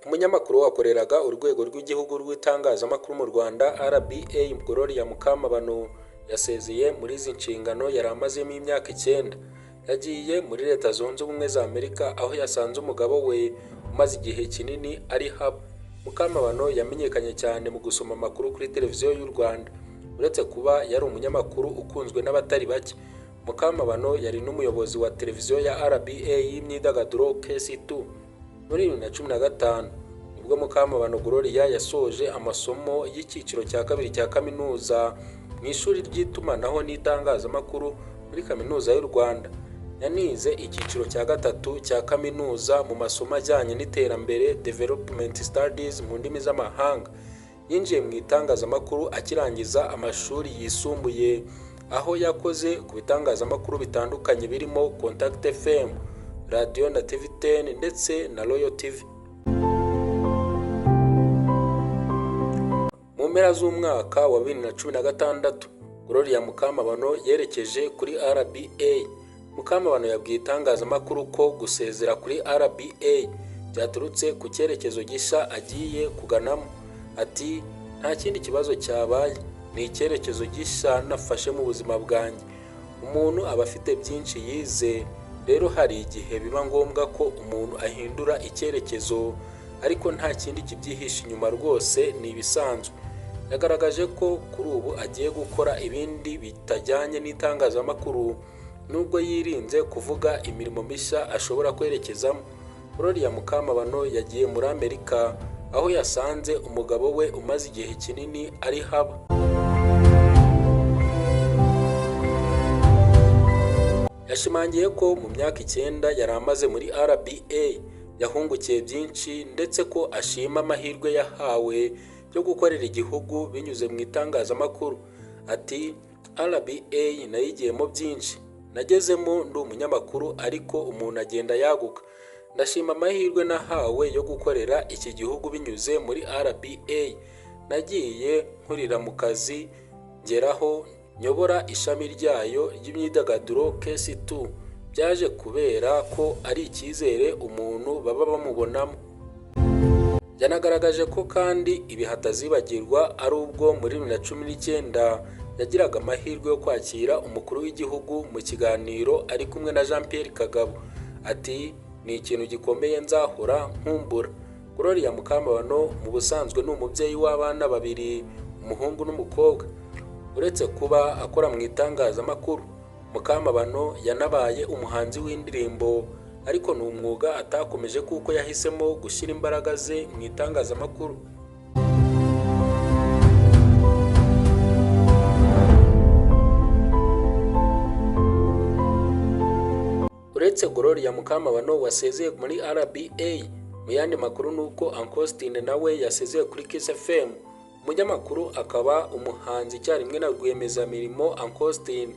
umunyamakuru wakoreraga urwego rw'igihugu rw'itangazamakuru mu Rwanda RBA Gloria Mukamabano yasezeye muri izi nshingano yari amazemo imyaka 9. Yagiye muri Leta Zunze Ubumwe za Amerika aho yasanze umugabo we umaze igihe kinini ari haba. Mukamabano yamenyekanye cyane mu gusoma amakuru kuri televiziyo y'u Rwanda. Uretse kuba yari umunyamakuru ukunzwe n'abatari bake, Mukamabano yari n'umuyobozi wa televiziyo ya RBA y'imyidagaduro KC2. Muri 2015 nibwo Mukamabano Gloria yasoje amasomo y'icyiciro cya kabiri cya kaminuza mu ishuri ry'itumanaho n'itangazamakuru muri Kaminuza y'u Rwanda. Yanize icyiciro cya gatatu cya kaminuza mu masomo ajyanye n'iterambere Development Studies mu ndimi z'amahanga. Yinjiye mu itangazamakuru akirangiza amashuri yisumbuye aho yakoze ku bitangazamakuru bitandukanye birimo Contact FM, Radio na TV10 ndetse na Royal TV. Mu mpera z'umwaka wa 2016 Gloria Mukamabano yerekeje kuri RBA. Mukamabano yabwiye itangazamakuru ko gusezera kuri RBA byaturutse ku cyerekezo gishya agiye kuganamo. Ati nta kindi kibazo cyabaye, ni icyerekezo gishya nafashe mu buzima bwanjye. Umuntu aba afite byinshi yize, rero hari igihe biba ngombwa ko umuntu ahindura icyerekezo, ariko nta kindi kibyihishe inyuma, rwose ni ibisanzwe. Yagaragaje ko kuri ubu agiye gukora ibindi bitajyanye n'itangazamakuru nubwo yirinze kuvuga imirimo mishya ashobora kwerekezamo. Gloria Mukamabano yagiye muri Amerika aho yasanze umugabo we umaze igihe kinini ari haba. Yashimangiye ko mu myaka 9 yari amaze muri RBA yahungukiye byinshi, ndetse ko ashima amahirwe yahawe yo gukorera igihugu binyuze mu itangazamakuru. Ati RBA nayigiyemo byinshi, nagezemo ndi umunyamakuru ariko umuntu agenda yaguka. Ndashima amahirwe nahawe yo gukorera iki gihugu binyuze muri RBA. Nagiye nkurira mu kazi ngeraho nyobora ishami ryayo ry'imyidagaduro KC2. Byaje kubera ko ari icyizere umuntu baba bamubonamo. Yanagaragaje ko kandi ibi hatazibagirwa ari ubwo muri 2019 yagiraga amahirwe yo kwakira umukuru w'igihugu mu kiganiro ari kumwe na Jean Pierre Kagabo. Ati ni ikintu gikomeye nzahora nkumbura. Gloria Mukamabano mu busanzwe ni umubyeyi w'abana 2, umuhungu n'umukobwa. Uretse kuba akora mu itangazamakuru, Mukamabano yanabaye umuhanzi w'indirimbo, ariko ni umwuga atakomeje kuko yahisemo gushyira imbaraga ze mu itangazamakuru. Uretse Gloria Mukamabano wasezeye muri RBA, mu yandi makuru nuko Ankostine nawe yasezeye kuri Kiss FM. Umunyamakuru akaba umuhanzi icyarimwe na rwiyemezamirimo Ankostine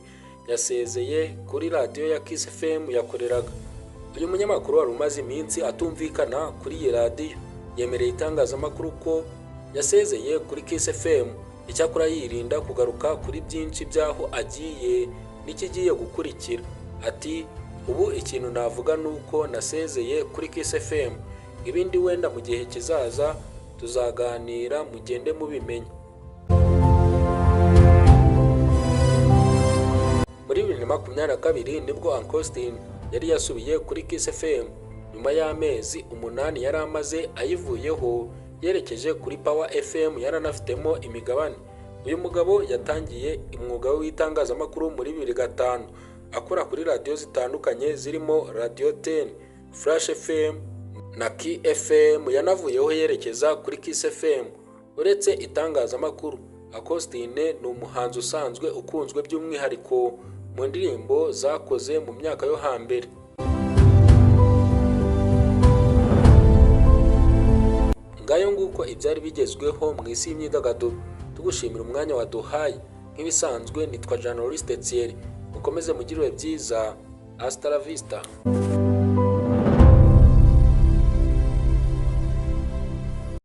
yasezeye kuri radio ya Kiss FM yakoreraga. Uyu munyamakuru wari umaze iminsi atumvikana kuri iyi radio yemereye itangazamakuru ko yasezeye kuri Kiss FM, icyakora yirinda kugaruka kuri byinshi byaho agiye n'ikigiye gukurikira. Ati ubu ikintu navuga nuko nasezeye kuri Kiss FM, ibindi wenda mu gihe kizaza tuzaganira mugende mubimenya. Muri 2022 nibwo Ankostine yari yasubiye kuri Kiss FM nyuma y'amezi 8 yari amaze ayivuyeho, yerekeje kuri Power FM yaranafitemo imigabane. Uyu mugabo yatangiye umwuga w'itangazamakuru muri 2005 akora kuri radio zitandukanye zirimo Radio 10, Flash FM na Key FM. Yanavuyeho yerekeza kuri Kiss FM. Uretse itangazamakuru, Ankostine ni umuhanzi usanzwe ukunzwe by'umwihariko mu ndirimbo zakoze mu myaka yo hambere. Ngayo nguko ibyari bigezweho mu isi y'imyidagaduro. Tugushimira umwanya waduhaye. Nk'ibisanzwe nitwa Journaliste Thierry. Mukomeze mugirwe byiza. Hasta la vista.